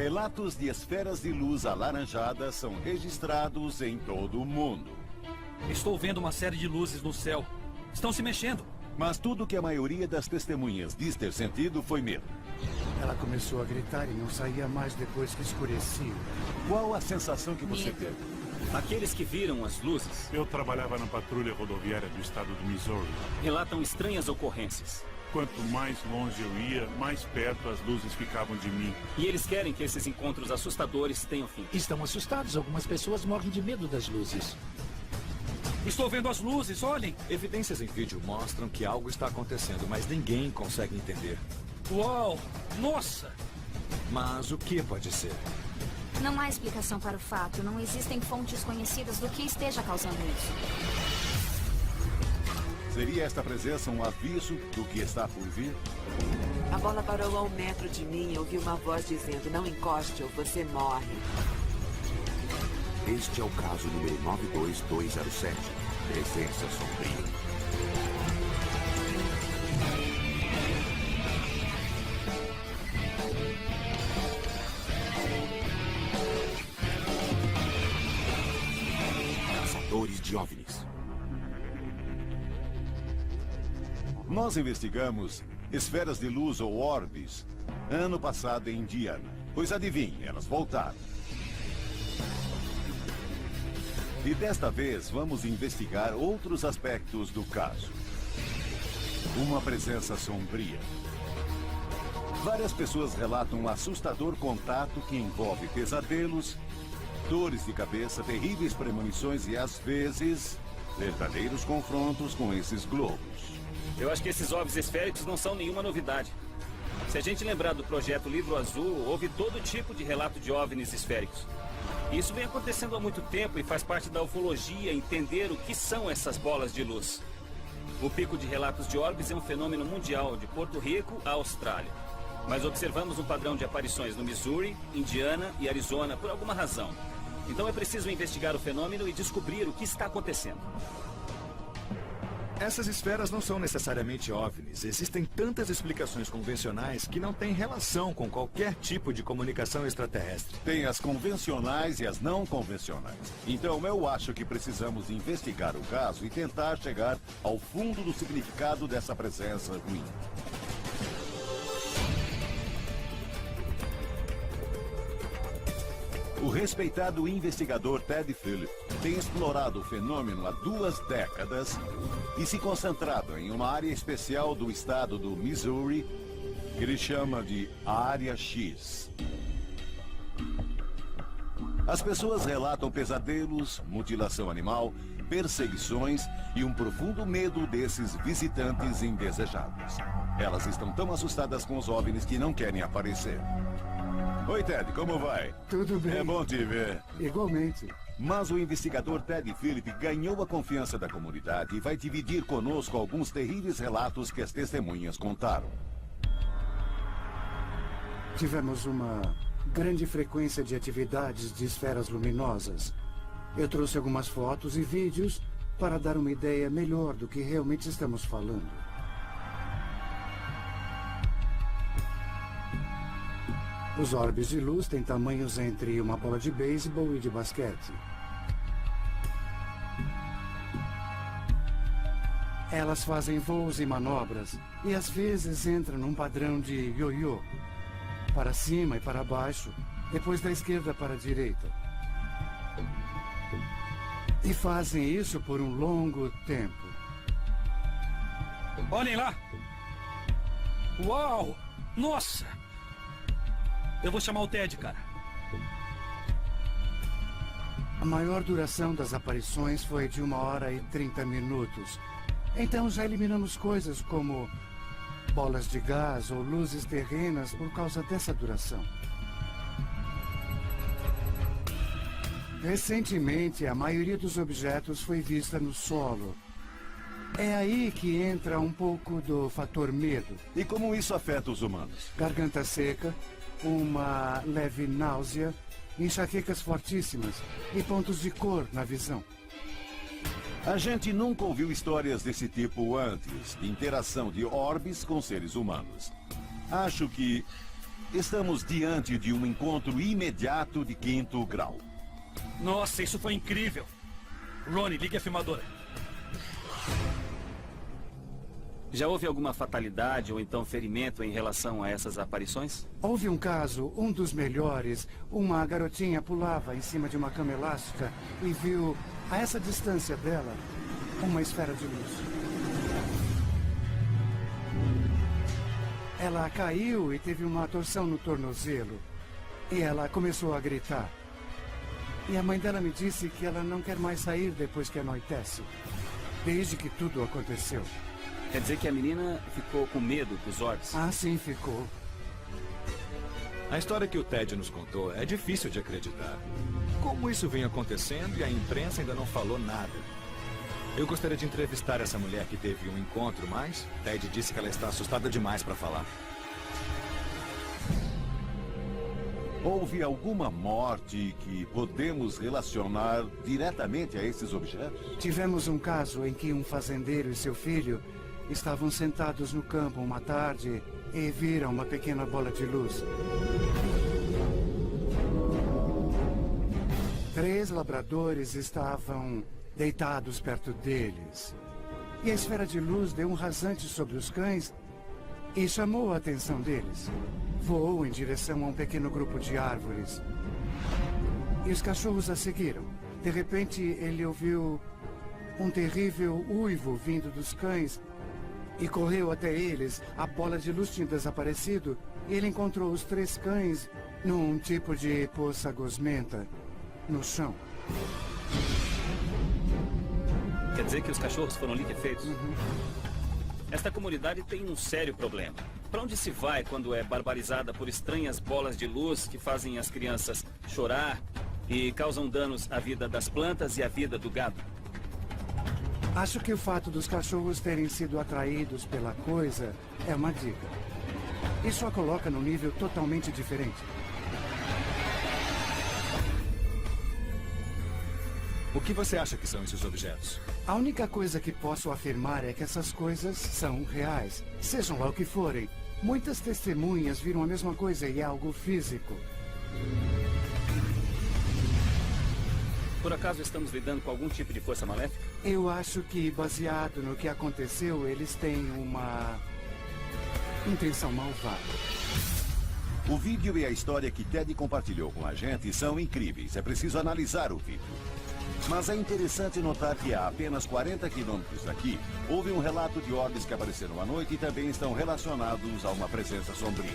Relatos de esferas de luz alaranjadas são registrados em todo o mundo. Estou vendo uma série de luzes no céu. Estão se mexendo. Mas tudo que a maioria das testemunhas diz ter sentido foi medo. Ela começou a gritar e não saía mais depois que escurecia. Qual a sensação que você teve? Aqueles que viram as luzes Eu trabalhava na patrulha rodoviária do estado do Missouri. relatam estranhas ocorrências. Quanto mais longe eu ia, mais perto as luzes ficavam de mim. E eles querem que esses encontros assustadores tenham fim. Estão assustados. Algumas pessoas morrem de medo das luzes. Estou vendo as luzes, olhem. Evidências em vídeo mostram que algo está acontecendo, mas ninguém consegue entender. Uau! Nossa! Mas o que pode ser? Não há explicação para o fato. Não existem fontes conhecidas do que esteja causando isso. Seria esta presença um aviso do que está por vir? A bola parou a 1 metro de mim e ouvi uma voz dizendo: não encoste ou você morre. Este é o caso número 92207. Presença sombria. Caçadores de OVNIs. Nós investigamos esferas de luz ou orbes ano passado em Indiana. Pois adivinhe, elas voltaram. E desta vez vamos investigar outros aspectos do caso. Uma presença sombria. Várias pessoas relatam um assustador contato que envolve pesadelos, dores de cabeça, terríveis premonições e, às vezes, verdadeiros confrontos com esses globos. Eu acho que esses ovos esféricos não são nenhuma novidade. Se a gente lembrar do projeto Livro Azul, houve todo tipo de relato de OVNIs esféricos. Isso vem acontecendo há muito tempo e faz parte da ufologia entender o que são essas bolas de luz. O pico de relatos de orbes é um fenômeno mundial, de Porto Rico à Austrália. Mas observamos um padrão de aparições no Missouri, Indiana e Arizona por alguma razão. Então é preciso investigar o fenômeno e descobrir o que está acontecendo. Essas esferas não são necessariamente OVNIs. Existem tantas explicações convencionais que não têm relação com qualquer tipo de comunicação extraterrestre. Tem as convencionais e as não convencionais. Então eu acho que precisamos investigar o caso e tentar chegar ao fundo do significado dessa presença ruim. O respeitado investigador Ted Phillips tem explorado o fenômeno há 2 décadas e se concentrado em uma área especial do estado do Missouri que ele chama de Área X. As pessoas relatam pesadelos, mutilação animal, perseguições e um profundo medo desses visitantes indesejados. Elas estão tão assustadas com os OVNIs que não querem aparecer. Oi, Ted, como vai? Tudo bem. É bom te ver. Igualmente. Mas o investigador Ted Phillips ganhou a confiança da comunidade e vai dividir conosco alguns terríveis relatos que as testemunhas contaram. Tivemos uma grande frequência de atividades de esferas luminosas. Eu trouxe algumas fotos e vídeos para dar uma ideia melhor do que realmente estamos falando. Os orbes de luz têm tamanhos entre uma bola de beisebol e de basquete. Elas fazem voos e manobras e às vezes entram num padrão de ioiô, para cima e para baixo, depois da esquerda para a direita. E fazem isso por um longo tempo. Olhem lá! Uau! Nossa! Eu vou chamar o Ted, cara. A maior duração das aparições foi de 1 hora e 30 minutos. Então já eliminamos coisas como bolas de gás ou luzes terrenas por causa dessa duração. Recentemente, a maioria dos objetos foi vista no solo. É aí que entra um pouco do fator medo. E como isso afeta os humanos? Garganta seca, uma leve náusea, enxaquecas fortíssimas e pontos de cor na visão. A gente nunca ouviu histórias desse tipo antes, de interação de orbes com seres humanos. Acho que Estamos diante de um encontro imediato de 5º grau. Nossa, isso foi incrível. Ronnie, ligue a filmadora. Já houve alguma fatalidade ou então ferimento em relação a essas aparições? Houve um caso, um dos melhores. Uma garotinha pulava em cima de uma cama elástica e viu, a essa distância dela, uma esfera de luz. Ela caiu e teve uma torção no tornozelo. E ela começou a gritar. E a mãe dela me disse que ela não quer mais sair depois que anoitece. Desde que tudo aconteceu. Quer dizer que a menina ficou com medo dos orbes? Ah, sim, ficou. A história que o Ted nos contou é difícil de acreditar. Como isso vem acontecendo e a imprensa ainda não falou nada? Eu gostaria de entrevistar essa mulher que teve um encontro, mas Ted disse que ela está assustada demais para falar. Houve alguma morte que podemos relacionar diretamente a esses objetos? Tivemos um caso em que um fazendeiro e seu filho estavam sentados no campo uma tarde e viram uma pequena bola de luz. 3 labradores estavam deitados perto deles. E a esfera de luz deu um rasante sobre os cães e chamou a atenção deles. Voou em direção a um pequeno grupo de árvores. E os cachorros a seguiram. De repente, ele ouviu um terrível uivo vindo dos cães e correu até eles. A bola de luz tinha desaparecido e ele encontrou os 3 cães num tipo de poça gosmenta no chão. Quer dizer que os cachorros foram liquefeitos? Esta comunidade tem um sério problema. Para onde se vai quando é barbarizada por estranhas bolas de luz que fazem as crianças chorar e causam danos à vida das plantas e à vida do gado? Acho que o fato dos cachorros terem sido atraídos pela coisa é uma dica. Isso a coloca num nível totalmente diferente. O que você acha que são esses objetos? A única coisa que posso afirmar é que essas coisas são reais. Sejam lá o que forem. Muitas testemunhas viram a mesma coisa e é algo físico. Por acaso estamos lidando com algum tipo de força maléfica? Eu acho que, baseado no que aconteceu, eles têm uma intenção malvada. O vídeo e a história que Ted compartilhou com a gente são incríveis. É preciso analisar o vídeo. Mas é interessante notar que a apenas 40 quilômetros daqui, houve um relato de orbes que apareceram à noite e também estão relacionados a uma presença sombria.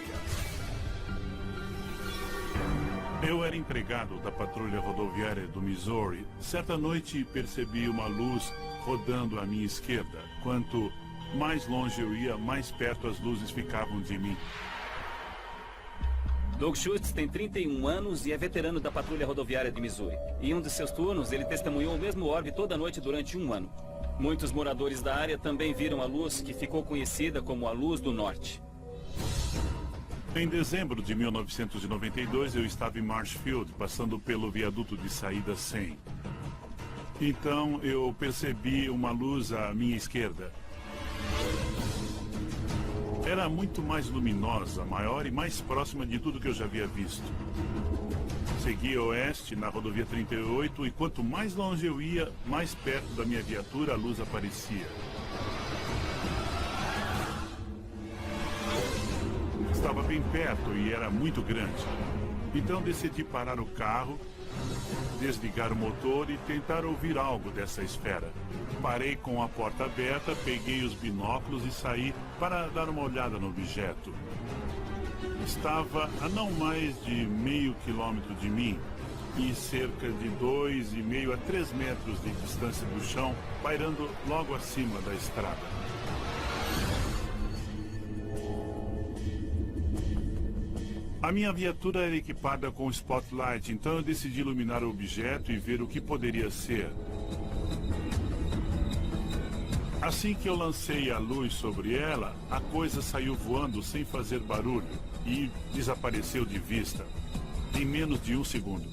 Eu era empregado da patrulha rodoviária do Missouri. Certa noite percebi uma luz rodando à minha esquerda. Quanto mais longe eu ia, mais perto as luzes ficavam de mim. Doug Schultz tem 31 anos e é veterano da patrulha rodoviária de Missouri. Em um de seus turnos, ele testemunhou o mesmo orbe toda noite durante 1 ano. Muitos moradores da área também viram a luz que ficou conhecida como a Luz do Norte. Em dezembro de 1992, eu estava em Marshfield, passando pelo viaduto de saída 100. Então, eu percebi uma luz à minha esquerda. Era muito mais luminosa, maior e mais próxima de tudo que eu já havia visto. Segui a oeste na rodovia 38 e quanto mais longe eu ia, mais perto da minha viatura a luz aparecia. Estava bem perto e era muito grande. Então decidi parar o carro, desligar o motor e tentar ouvir algo dessa esfera. Parei com a porta aberta, peguei os binóculos e saí para dar uma olhada no objeto. Estava a não mais de meio quilômetro de mim e cerca de 2,5 a 3 metros de distância do chão, pairando logo acima da estrada. A minha viatura era equipada com spotlight, então eu decidi iluminar o objeto e ver o que poderia ser. Assim que eu lancei a luz sobre ela, a coisa saiu voando sem fazer barulho e desapareceu de vista, em menos de 1 segundo.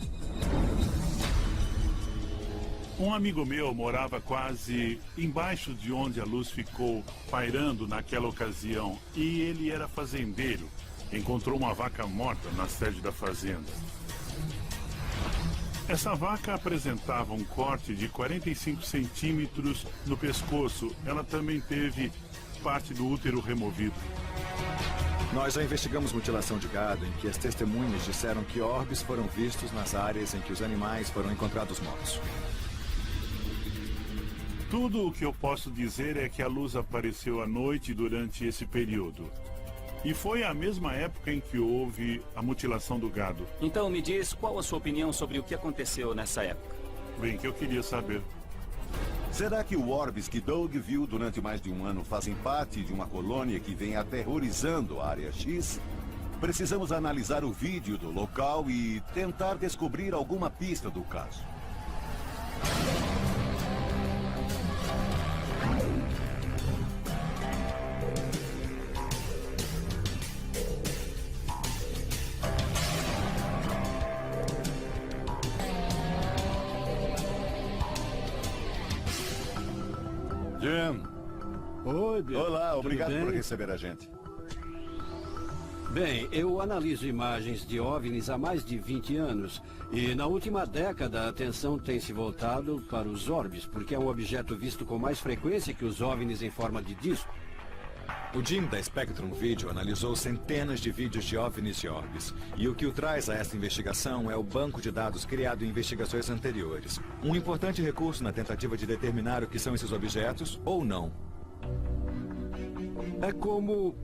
Um amigo meu morava quase embaixo de onde a luz ficou pairando naquela ocasião, e ele era fazendeiro. encontrou uma vaca morta na sede da fazenda. Essa vaca apresentava um corte de 45 centímetros no pescoço. Ela também teve parte do útero removido. Nós já investigamos mutilação de gado em que as testemunhas disseram que orbes foram vistos nas áreas em que os animais foram encontrados mortos. Tudo o que eu posso dizer é que a luz apareceu à noite durante esse período. E foi a mesma época em que houve a mutilação do gado. Então me diz qual a sua opinião sobre o que aconteceu nessa época. Bem, que eu queria saber. Será que os orbes que Doug viu durante mais de um ano fazem parte de uma colônia que vem aterrorizando a Área X? Precisamos analisar o vídeo do local e tentar descobrir alguma pista do caso. Jim. Oi, Bill. Olá, Tudo obrigado bem? por receber a gente. Bem, eu analiso imagens de OVNIs há mais de 20 anos. E na última década a atenção tem se voltado para os orbes, porque é um objeto visto com mais frequência que os OVNIs em forma de disco. O Jim da Spectrum Video analisou centenas de vídeos de OVNIs e orbes. E o que o traz a essa investigação é o banco de dados criado em investigações anteriores. Um importante recurso na tentativa de determinar o que são esses objetos ou não. É como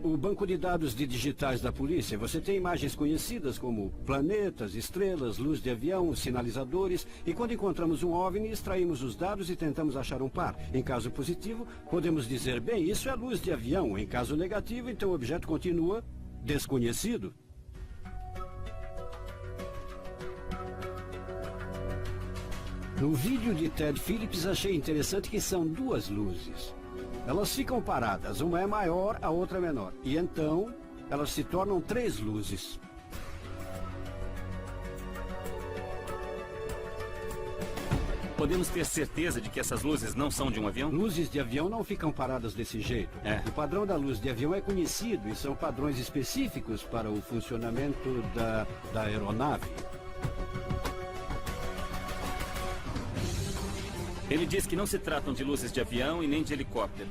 o banco de dados de digitais da polícia. Você tem imagens conhecidas como planetas, estrelas, luz de avião, sinalizadores. E quando encontramos um OVNI, extraímos os dados e tentamos achar um par. Em caso positivo, podemos dizer, bem, isso é luz de avião. Em caso negativo, então o objeto continua desconhecido. No vídeo de Ted Phillips, achei interessante que são duas luzes. Elas ficam paradas, uma é maior, a outra é menor. E então, elas se tornam três luzes. Podemos ter certeza de que essas luzes não são de um avião? Luzes de avião não ficam paradas desse jeito. O padrão da luz de avião é conhecido e são padrões específicos para o funcionamento da aeronave. Ele diz que não se tratam de luzes de avião e nem de helicóptero.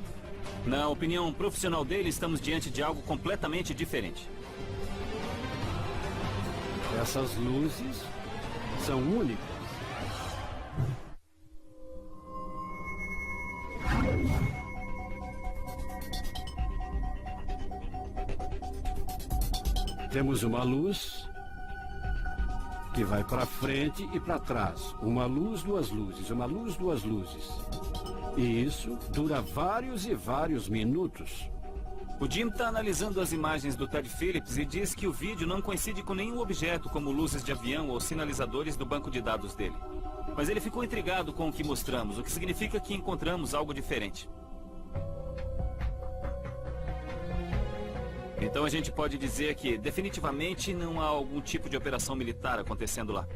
Na opinião profissional dele, estamos diante de algo completamente diferente. Essas luzes são únicas. Temos uma luz que vai para frente e para trás. Uma luz, duas luzes. Uma luz, duas luzes. E isso dura vários e vários minutos. O Jim está analisando as imagens do Ted Phillips e diz que o vídeo não coincide com nenhum objeto como luzes de avião ou sinalizadores do banco de dados dele. Mas ele ficou intrigado com o que mostramos, o que significa que encontramos algo diferente. Então a gente pode dizer que definitivamente não há algum tipo de operação militar acontecendo lá.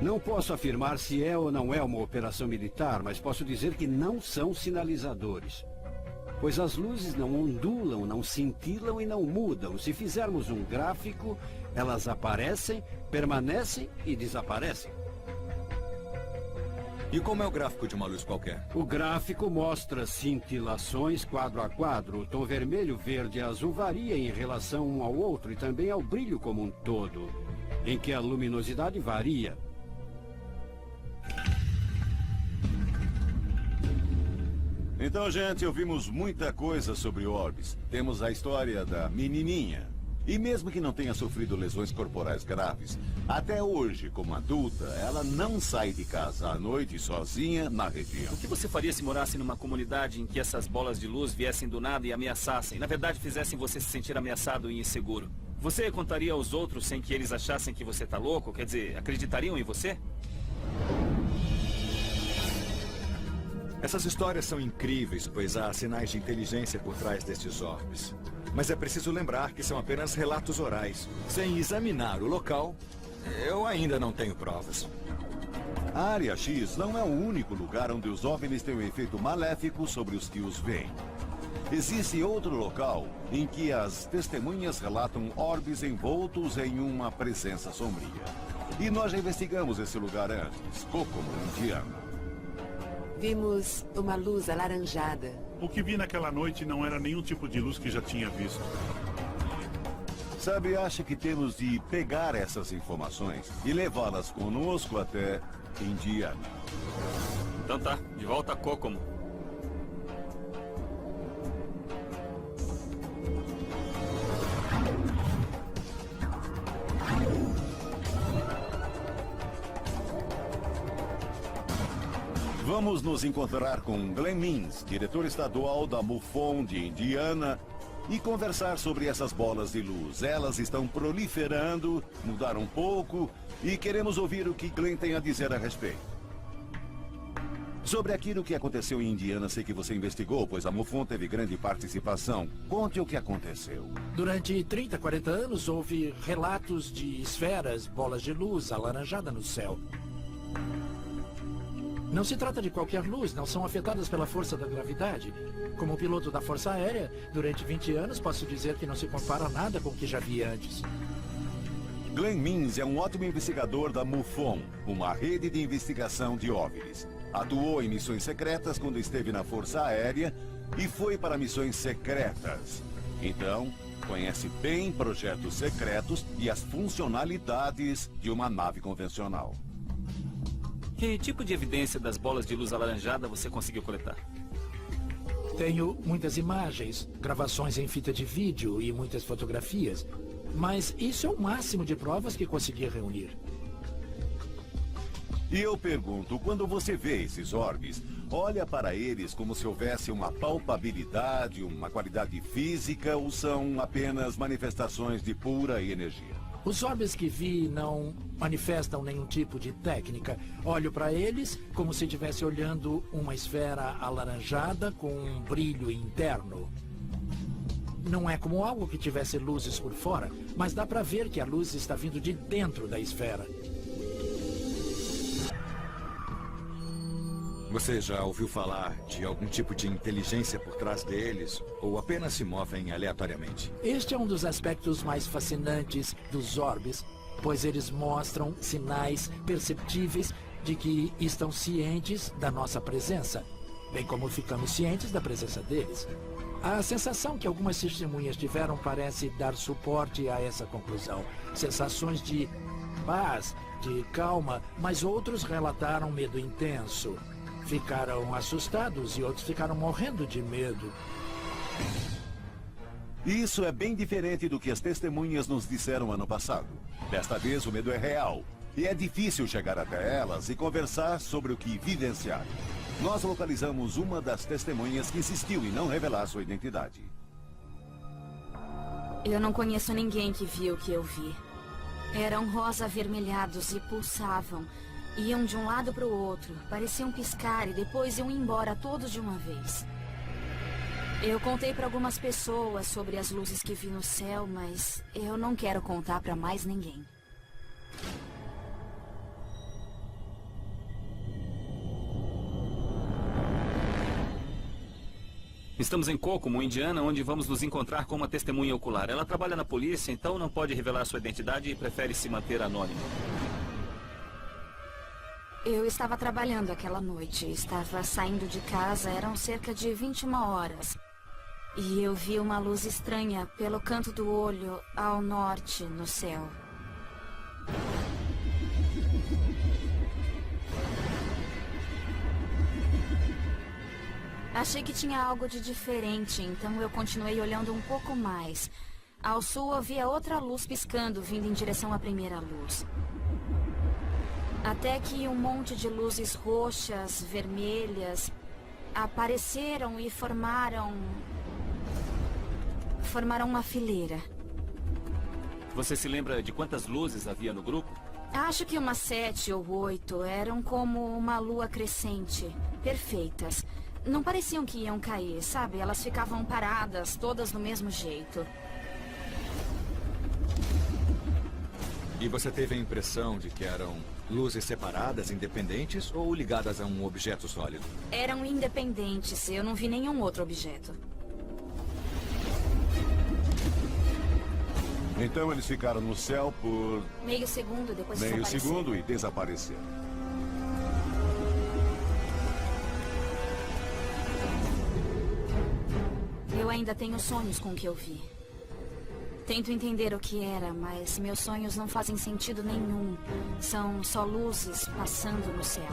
Não posso afirmar se é ou não é uma operação militar, mas posso dizer que não são sinalizadores. Pois as luzes não ondulam, não cintilam e não mudam. Se fizermos um gráfico, elas aparecem, permanecem e desaparecem. E como é o gráfico de uma luz qualquer? O gráfico mostra cintilações quadro a quadro. O tom vermelho, verde e azul varia em relação um ao outro e também ao brilho como um todo, em que a luminosidade varia. Então, gente, ouvimos muita coisa sobre orbes. Temos a história da menininha. E mesmo que não tenha sofrido lesões corporais graves, até hoje, como adulta, ela não sai de casa à noite sozinha na região. O que você faria se morasse numa comunidade em que essas bolas de luz viessem do nada e ameaçassem? Na verdade, fizessem você se sentir ameaçado e inseguro. Você contaria aos outros sem que eles achassem que você tá louco? Quer dizer, acreditariam em você? Essas histórias são incríveis, pois há sinais de inteligência por trás destes orbes. Mas é preciso lembrar que são apenas relatos orais. Sem examinar o local, eu ainda não tenho provas. A Área X não é o único lugar onde os OVNIs têm um efeito maléfico sobre os que os veem. Existe outro local em que as testemunhas relatam orbes envoltos em uma presença sombria. E nós já investigamos esse lugar antes, Kokomo, Indiana. Vimos uma luz alaranjada. O que vi naquela noite não era nenhum tipo de luz que já tinha visto. Sabe, acha que temos de pegar essas informações e levá-las conosco até Indiana. Então tá, de volta a Kokomo. Vamos nos encontrar com Glenn Means, diretor estadual da MUFON de Indiana, e conversar sobre essas bolas de luz. Elas estão proliferando, mudaram um pouco, e queremos ouvir o que Glenn tem a dizer a respeito. Sobre aquilo que aconteceu em Indiana, sei que você investigou, pois a MUFON teve grande participação. Conte o que aconteceu. Durante 30, 40 anos, houve relatos de esferas, bolas de luz alaranjada no céu. Não se trata de qualquer luz, não são afetadas pela força da gravidade. Como piloto da Força Aérea, durante 20 anos, posso dizer que não se compara a nada com o que já vi antes. Glenn Means é um ótimo investigador da MUFON, uma rede de investigação de OVNIs. Atuou em missões secretas quando esteve na Força Aérea e foi para missões secretas. Então, conhece bem projetos secretos e as funcionalidades de uma nave convencional. Que tipo de evidência das bolas de luz alaranjada você conseguiu coletar? Tenho muitas imagens, gravações em fita de vídeo e muitas fotografias. Mas isso é o máximo de provas que consegui reunir. E eu pergunto, quando você vê esses orbes, olha para eles como se houvesse uma palpabilidade, uma qualidade física, ou são apenas manifestações de pura energia? Os orbes que vi não manifestam nenhum tipo de técnica. Olho para eles como se estivesse olhando uma esfera alaranjada com um brilho interno. Não é como algo que tivesse luzes por fora, mas dá para ver que a luz está vindo de dentro da esfera. Você já ouviu falar de algum tipo de inteligência por trás deles? Ou apenas se movem aleatoriamente? Este é um dos aspectos mais fascinantes dos orbes, pois eles mostram sinais perceptíveis de que estão cientes da nossa presença, bem como ficamos cientes da presença deles. A sensação que algumas testemunhas tiveram parece dar suporte a essa conclusão. Sensações de paz, de calma, mas outros relataram medo intenso. Ficaram assustados e outros ficaram morrendo de medo. Isso é bem diferente do que as testemunhas nos disseram ano passado. Desta vez o medo é real. E é difícil chegar até elas e conversar sobre o que vivenciaram. Nós localizamos uma das testemunhas que insistiu em não revelar sua identidade. Eu não conheço ninguém que viu o que eu vi. Eram rosa avermelhados e pulsavam. Iam de um lado para o outro, pareciam piscar e depois iam embora todos de uma vez. Eu contei para algumas pessoas sobre as luzes que vi no céu, mas eu não quero contar para mais ninguém. Estamos em Kokomo, Indiana, onde vamos nos encontrar com uma testemunha ocular. Ela trabalha na polícia, então não pode revelar sua identidade e prefere se manter anônima. Eu estava trabalhando aquela noite. Estava saindo de casa, eram cerca de 21 horas. E eu vi uma luz estranha pelo canto do olho ao norte, no céu. Achei que tinha algo de diferente, então eu continuei olhando um pouco mais. Ao sul, havia outra luz piscando, vindo em direção à primeira luz. Até que um monte de luzes roxas, vermelhas, apareceram e formaram uma fileira. Você se lembra de quantas luzes havia no grupo? Acho que umas 7 ou 8. Eram como uma lua crescente, perfeitas. Não pareciam que iam cair, sabe? Elas ficavam paradas, todas do mesmo jeito. E você teve a impressão de que eram luzes separadas, independentes ou ligadas a um objeto sólido? Eram independentes. Eu não vi nenhum outro objeto. Então eles ficaram no céu por Meio segundo, depois meio desapareceram. segundo e desapareceram. Eu ainda tenho sonhos com o que eu vi. Tento entender o que era, mas meus sonhos não fazem sentido nenhum. São só luzes passando no céu.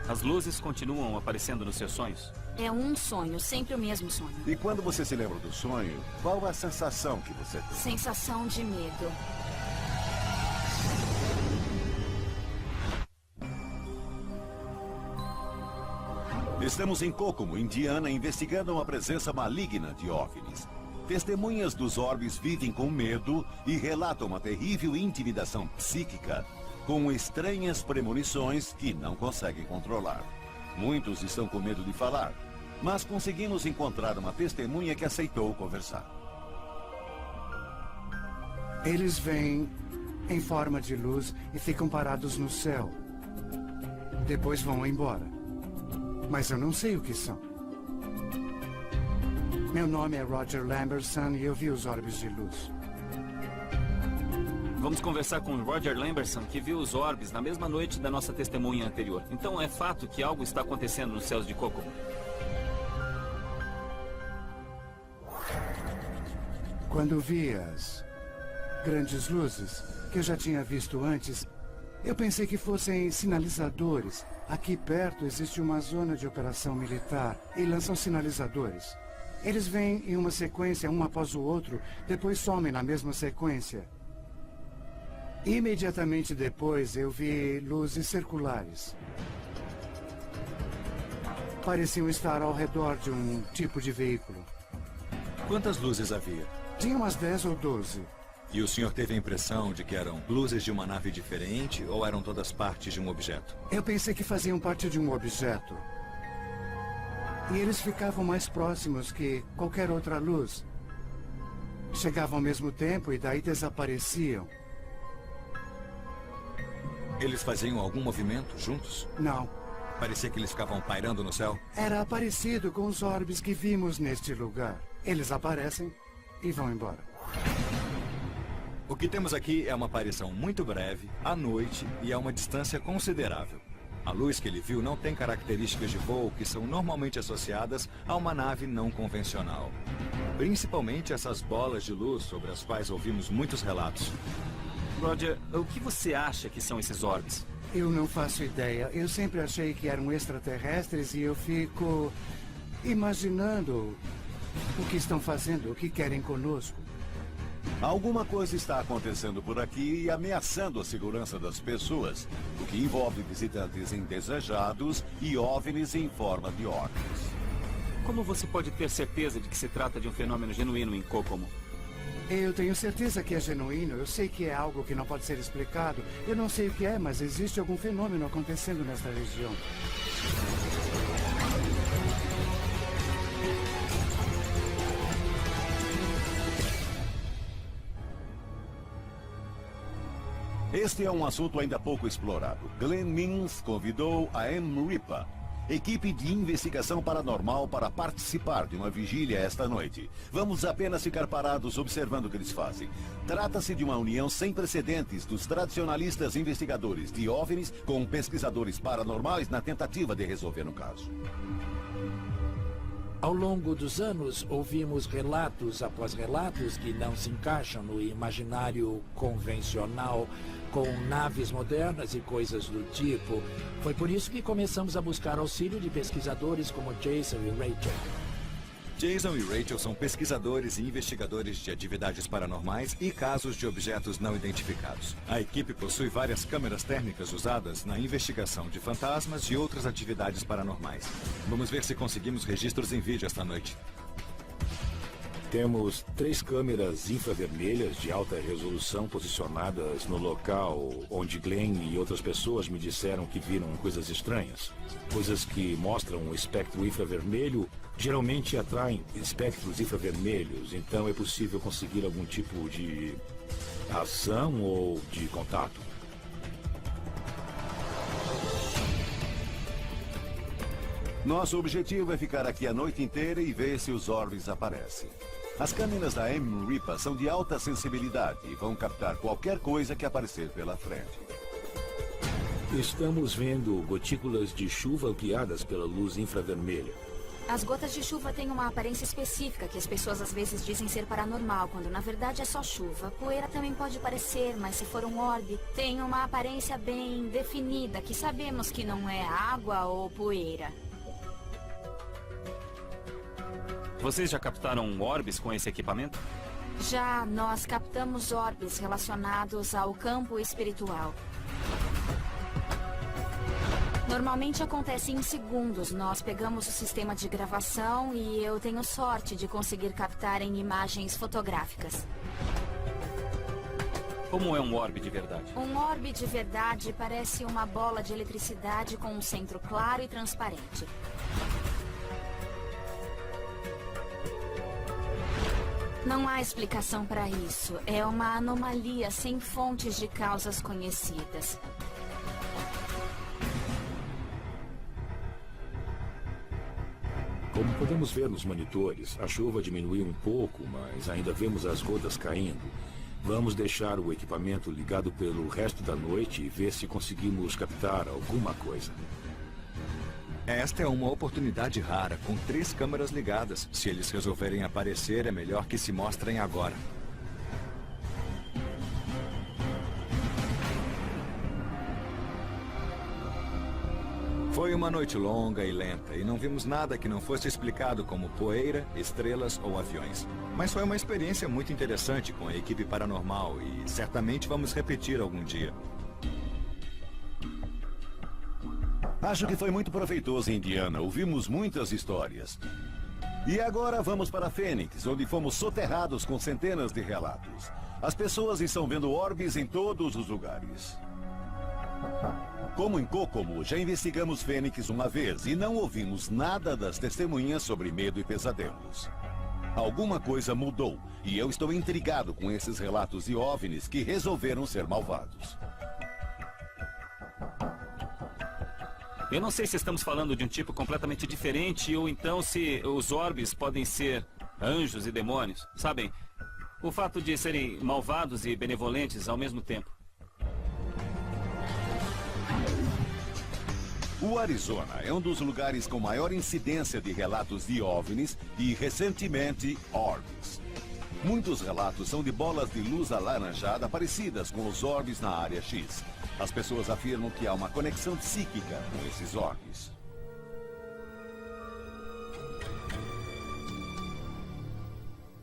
As luzes continuam aparecendo nos seus sonhos? É um sonho, sempre o mesmo sonho. E quando você se lembra do sonho, qual a sensação que você tem? Sensação de medo. Estamos em Kokomo, Indiana, investigando uma presença maligna de OVNIs. Testemunhas dos orbes vivem com medo e relatam uma terrível intimidação psíquica, com estranhas premonições que não conseguem controlar. Muitos estão com medo de falar, mas conseguimos encontrar uma testemunha que aceitou conversar. Eles vêm em forma de luz e ficam parados no céu. Depois vão embora. Mas eu não sei o que são. Meu nome é Roger Lamberson e eu vi os orbes de luz. Vamos conversar com o Roger Lamberson, que viu os orbes na mesma noite da nossa testemunha anterior. Então é fato que algo está acontecendo nos céus de Kokomo. Quando vi as grandes luzes que eu já tinha visto antes, eu pensei que fossem sinalizadores. Aqui perto existe uma zona de operação militar e lançam sinalizadores. Eles vêm em uma sequência, um após o outro, depois somem na mesma sequência. Imediatamente depois eu vi luzes circulares. Pareciam estar ao redor de um tipo de veículo. Quantas luzes havia? Tinha umas 10 ou 12. E o senhor teve a impressão de que eram luzes de uma nave diferente ou eram todas partes de um objeto? Eu pensei que faziam parte de um objeto. E eles ficavam mais próximos que qualquer outra luz. Chegavam ao mesmo tempo e daí desapareciam. Eles faziam algum movimento juntos? Não. Parecia que eles ficavam pairando no céu? Era parecido com os orbes que vimos neste lugar. Eles aparecem e vão embora. O que temos aqui é uma aparição muito breve, à noite e a uma distância considerável. A luz que ele viu não tem características de voo que são normalmente associadas a uma nave não convencional. Principalmente essas bolas de luz sobre as quais ouvimos muitos relatos. Roger, o que você acha que são esses orbes? Eu não faço ideia. Eu sempre achei que eram extraterrestres e eu fico imaginando o que estão fazendo, o que querem conosco. Alguma coisa está acontecendo por aqui e ameaçando a segurança das pessoas, o que envolve visitantes indesejados e OVNIs em forma de orbes. Como você pode ter certeza de que se trata de um fenômeno genuíno em Kokomo? Eu tenho certeza que é genuíno. Eu sei que é algo que não pode ser explicado. Eu não sei o que é, mas existe algum fenômeno acontecendo nesta região. Este é um assunto ainda pouco explorado. Glenn Means convidou a MRIPA, equipe de investigação paranormal, para participar de uma vigília esta noite. Vamos apenas ficar parados observando o que eles fazem. Trata-se de uma união sem precedentes dos tradicionalistas investigadores de OVNIs com pesquisadores paranormais na tentativa de resolver o caso. Ao longo dos anos, ouvimos relatos após relatos que não se encaixam no imaginário convencional, com naves modernas e coisas do tipo. Foi por isso que começamos a buscar auxílio de pesquisadores como Jason e Rachel. Jason e Rachel são pesquisadores e investigadores de atividades paranormais e casos de objetos não identificados. A equipe possui várias câmeras térmicas usadas na investigação de fantasmas e outras atividades paranormais. Vamos ver se conseguimos registros em vídeo esta noite. Temos 3 câmeras infravermelhas de alta resolução posicionadas no local onde Glenn e outras pessoas me disseram que viram coisas estranhas. Coisas que mostram o espectro infravermelho geralmente atraem espectros infravermelhos, então é possível conseguir algum tipo de ação ou de contato. Nosso objetivo é ficar aqui a noite inteira e ver se os orbes aparecem. As câmeras da M-RIPA são de alta sensibilidade e vão captar qualquer coisa que aparecer pela frente. Estamos vendo gotículas de chuva ampliadas pela luz infravermelha. As gotas de chuva têm uma aparência específica que as pessoas às vezes dizem ser paranormal, quando na verdade é só chuva. Poeira também pode parecer, mas se for um orbe, tem uma aparência bem definida, que sabemos que não é água ou poeira. Vocês já captaram orbes com esse equipamento? Já, nós captamos orbes relacionados ao campo espiritual. Normalmente acontece em segundos. Nós pegamos o sistema de gravação e eu tenho sorte de conseguir captar em imagens fotográficas. Como é um orbe de verdade? Um orbe de verdade parece uma bola de eletricidade com um centro claro e transparente. Não há explicação para isso. É uma anomalia sem fontes de causas conhecidas. Como podemos ver nos monitores, a chuva diminuiu um pouco, mas ainda vemos as gotas caindo. Vamos deixar o equipamento ligado pelo resto da noite e ver se conseguimos captar alguma coisa. Esta é uma oportunidade rara, com 3 câmeras ligadas. Se eles resolverem aparecer, é melhor que se mostrem agora. Foi uma noite longa e lenta, e não vimos nada que não fosse explicado como poeira, estrelas ou aviões. Mas foi uma experiência muito interessante com a equipe paranormal, e certamente vamos repetir algum dia. Acho que foi muito proveitoso em Indiana. Ouvimos muitas histórias. E agora vamos para Fênix, onde fomos soterrados com centenas de relatos. As pessoas estão vendo orbes em todos os lugares. Como em Kokomo, já investigamos Fênix uma vez e não ouvimos nada das testemunhas sobre medo e pesadelos. Alguma coisa mudou e eu estou intrigado com esses relatos de OVNIs que resolveram ser malvados. Eu não sei se estamos falando de um tipo completamente diferente ou então se os orbes podem ser anjos e demônios. Sabem, o fato de serem malvados e benevolentes ao mesmo tempo. O Arizona é um dos lugares com maior incidência de relatos de OVNIs e, recentemente, orbes. Muitos relatos são de bolas de luz alaranjada parecidas com os orbes na área X. As pessoas afirmam que há uma conexão psíquica com esses orbes.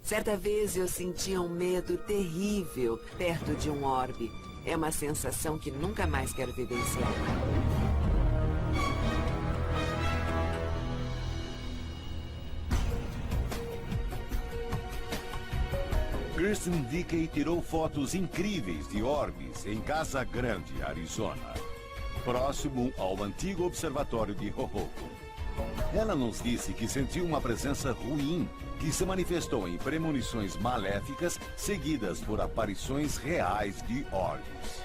Certa vez eu sentia um medo terrível perto de um orbe. É uma sensação que nunca mais quero vivenciar. Kristen Dickey tirou fotos incríveis de orbes em Casa Grande, Arizona, próximo ao antigo observatório de Hohoku. Ela nos disse que sentiu uma presença ruim que se manifestou em premonições maléficas seguidas por aparições reais de orbes.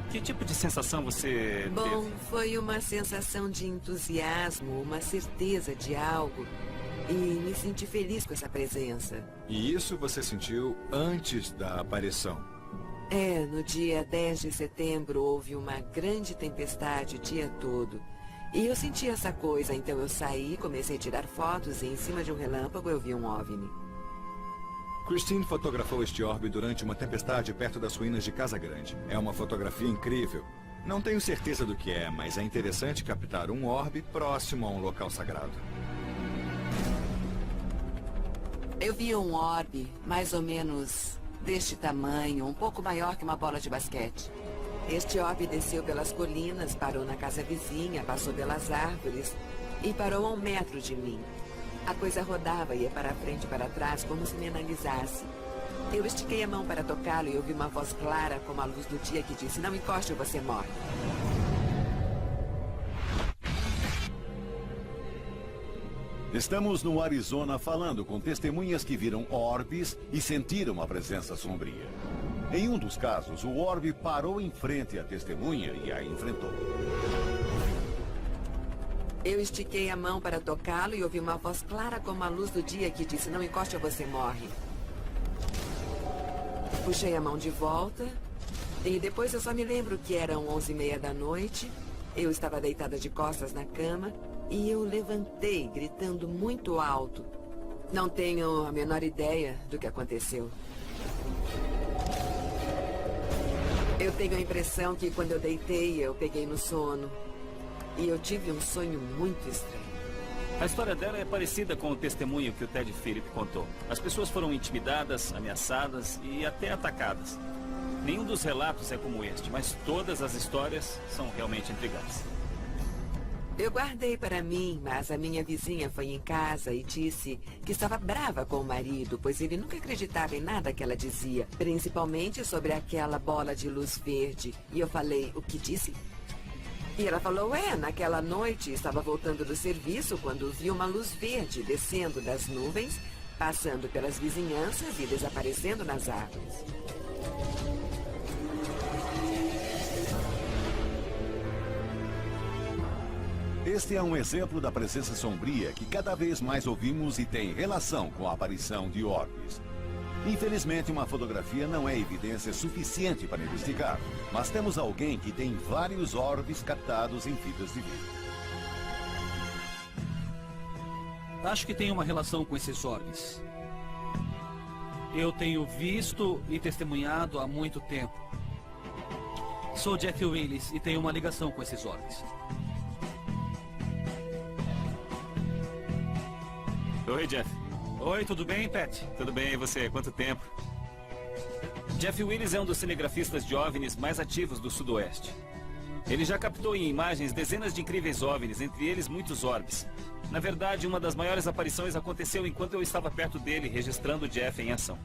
Que tipo de sensação você Bom, teve? foi uma sensação de entusiasmo, uma certeza de algo. E me senti feliz com essa presença. E isso você sentiu antes da aparição? É, no dia 10 de setembro houve uma grande tempestade o dia todo. E eu senti essa coisa, então eu saí, comecei a tirar fotos e em cima de um relâmpago eu vi um OVNI. Christine fotografou este orbe durante uma tempestade perto das ruínas de Casa Grande. É uma fotografia incrível. Não tenho certeza do que é, mas é interessante captar um orbe próximo a um local sagrado. Eu vi um orbe, mais ou menos deste tamanho, um pouco maior que uma bola de basquete. Este orbe desceu pelas colinas, parou na casa vizinha, passou pelas árvores e parou a 1 metro de mim. A coisa rodava, ia para frente e para trás, como se me analisasse. Eu estiquei a mão para tocá-lo e ouvi uma voz clara, como a luz do dia, que disse: "Não encoste ou você morre." Estamos no Arizona falando com testemunhas que viram orbes e sentiram a presença sombria. Em um dos casos, o orbe parou em frente à testemunha e a enfrentou. Eu estiquei a mão para tocá-lo e ouvi uma voz clara como a luz do dia que disse: não encoste ou você morre. Puxei a mão de volta e depois eu só me lembro que eram 11h30 da noite. Eu estava deitada de costas na cama e eu levantei gritando muito alto. Não tenho a menor ideia do que aconteceu. Eu tenho a impressão que quando eu deitei, eu peguei no sono. E eu tive um sonho muito estranho. A história dela é parecida com o testemunho que o Ted Philip contou. As pessoas foram intimidadas, ameaçadas e até atacadas. Nenhum dos relatos é como este, mas todas as histórias são realmente intrigantes. Eu guardei para mim, mas a minha vizinha foi em casa e disse que estava brava com o marido, pois ele nunca acreditava em nada que ela dizia, principalmente sobre aquela bola de luz verde. E eu falei: o que disse? E ela falou: naquela noite estava voltando do serviço quando vi uma luz verde descendo das nuvens, passando pelas vizinhanças e desaparecendo nas árvores. Este é um exemplo da presença sombria que cada vez mais ouvimos e tem relação com a aparição de orbes. Infelizmente, uma fotografia não é evidência suficiente para investigar, mas temos alguém que tem vários orbes captados em fitas de vídeo. Acho que tem uma relação com esses orbes. Eu tenho visto e testemunhado há muito tempo. Sou Jeff Willis e tenho uma ligação com esses orbes. Oi, Jeff. Oi, tudo bem, Pat? Tudo bem, e você? Quanto tempo? Jeff Willis é um dos cinegrafistas de OVNIs mais ativos do Sudoeste. Ele já captou em imagens dezenas de incríveis OVNIs, entre eles muitos orbes. Na verdade, uma das maiores aparições aconteceu enquanto eu estava perto dele, registrando Jeff em ação.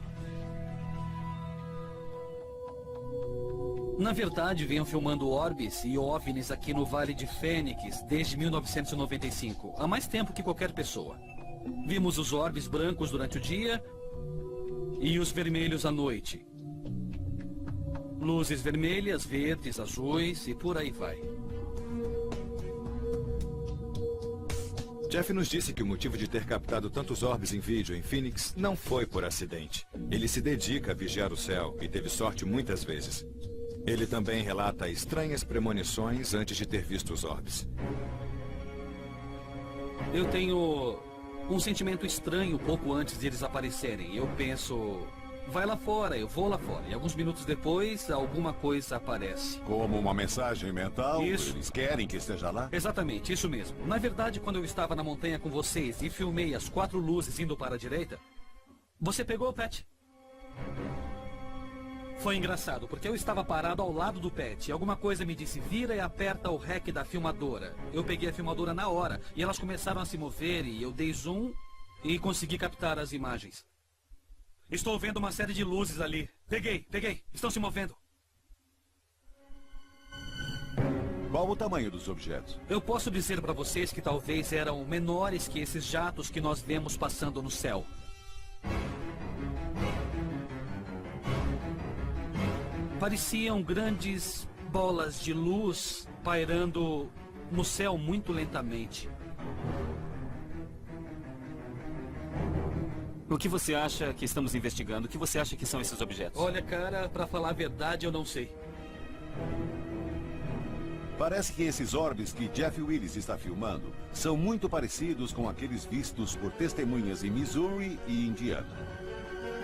Na verdade, venho filmando orbes e OVNIs aqui no Vale de Fênix desde 1995, há mais tempo que qualquer pessoa. Vimos os orbes brancos durante o dia e os vermelhos à noite. Luzes vermelhas, verdes, azuis e por aí vai. Jeff nos disse que o motivo de ter captado tantos orbes em vídeo em Phoenix não foi por acidente. Ele se dedica a vigiar o céu e teve sorte muitas vezes. Ele também relata estranhas premonições antes de ter visto os orbes. Eu tenho um sentimento estranho pouco antes de eles aparecerem. Eu penso: vai lá fora, eu vou lá fora. E alguns minutos depois, alguma coisa aparece. Como uma mensagem mental? Isso. Eles querem que esteja lá? Exatamente, isso mesmo. Na verdade, quando eu estava na montanha com vocês e filmei as 4 luzes indo para a direita, você pegou o Pat? Foi engraçado, porque eu estava parado ao lado do Pat e alguma coisa me disse: vira e aperta o REC da filmadora. Eu peguei a filmadora na hora e elas começaram a se mover e eu dei zoom e consegui captar as imagens. Estou vendo uma série de luzes ali. Peguei. Estão se movendo. Qual o tamanho dos objetos? Eu posso dizer para vocês que talvez eram menores que esses jatos que nós vemos passando no céu. Pareciam grandes bolas de luz pairando no céu muito lentamente. O que você acha que estamos investigando? O que você acha que são esses objetos? Olha, cara, para falar a verdade, eu não sei. Parece que esses orbes que Jeff Willis está filmando são muito parecidos com aqueles vistos por testemunhas em Missouri e Indiana.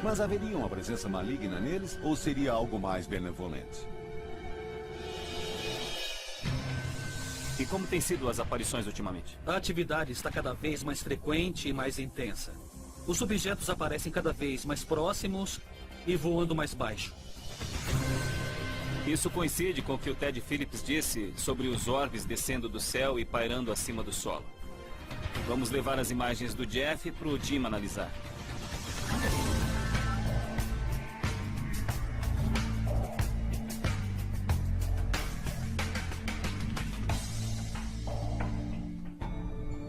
Mas haveria uma presença maligna neles ou seria algo mais benevolente? E como têm sido as aparições ultimamente? A atividade está cada vez mais frequente e mais intensa. Os objetos aparecem cada vez mais próximos e voando mais baixo. Isso coincide com o que o Ted Phillips disse sobre os orbes descendo do céu e pairando acima do solo. Vamos levar as imagens do Jeff para o Jim analisar.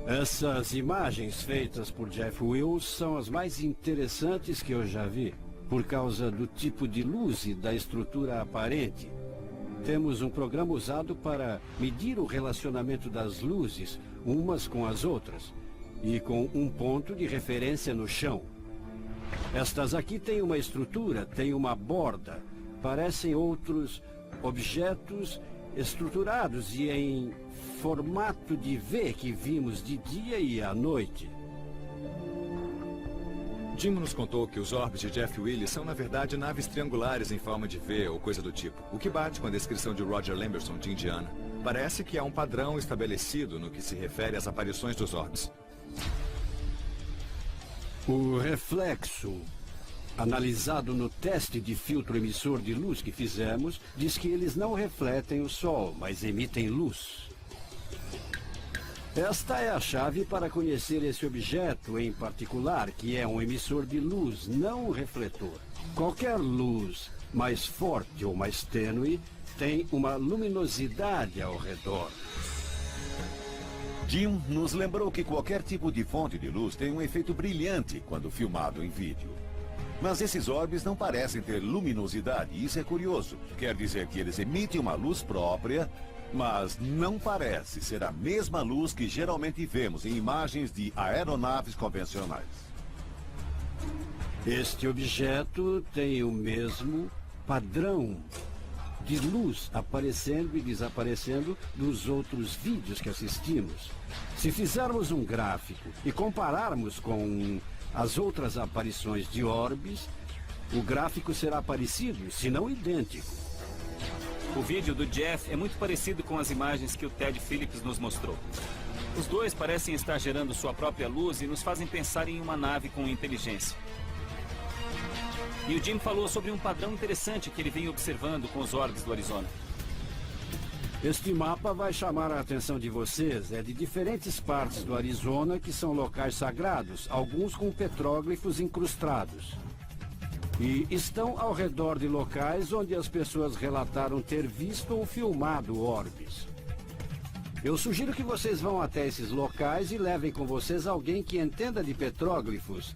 Essas imagens feitas por Jeff Willis são as mais interessantes que eu já vi, por causa do tipo de luz e da estrutura aparente. Temos um programa usado para medir o relacionamento das luzes, umas com as outras, e com um ponto de referência no chão. Estas aqui têm uma estrutura, têm uma borda, parecem outros objetos estruturados e em formato de V que vimos de dia e à noite. Jim nos contou que os orbes de Jeff Willis são, na verdade, naves triangulares em forma de V ou coisa do tipo, o que bate com a descrição de Roger Lamberson de Indiana. Parece que há um padrão estabelecido no que se refere às aparições dos orbes. O reflexo, analisado no teste de filtro emissor de luz que fizemos, diz que eles não refletem o Sol, mas emitem luz. Esta é a chave para conhecer esse objeto em particular, que é um emissor de luz, não um refletor. Qualquer luz mais forte ou mais tênue tem uma luminosidade ao redor. Jim nos lembrou que qualquer tipo de fonte de luz tem um efeito brilhante quando filmado em vídeo. Mas esses orbes não parecem ter luminosidade, e isso é curioso. Quer dizer que eles emitem uma luz própria, mas não parece ser a mesma luz que geralmente vemos em imagens de aeronaves convencionais. Este objeto tem o mesmo padrão de luz aparecendo e desaparecendo dos outros vídeos que assistimos. Se fizermos um gráfico e compararmos com as outras aparições de orbes, o gráfico será parecido, se não idêntico. O vídeo do Jeff é muito parecido com as imagens que o Ted Phillips nos mostrou. Os dois parecem estar gerando sua própria luz e nos fazem pensar em uma nave com inteligência. E o Jim falou sobre um padrão interessante que ele vem observando com os orbes do Arizona. Este mapa vai chamar a atenção de vocês. É de diferentes partes do Arizona que são locais sagrados, alguns com petróglifos incrustados. E estão ao redor de locais onde as pessoas relataram ter visto ou filmado orbes. Eu sugiro que vocês vão até esses locais e levem com vocês alguém que entenda de petróglifos,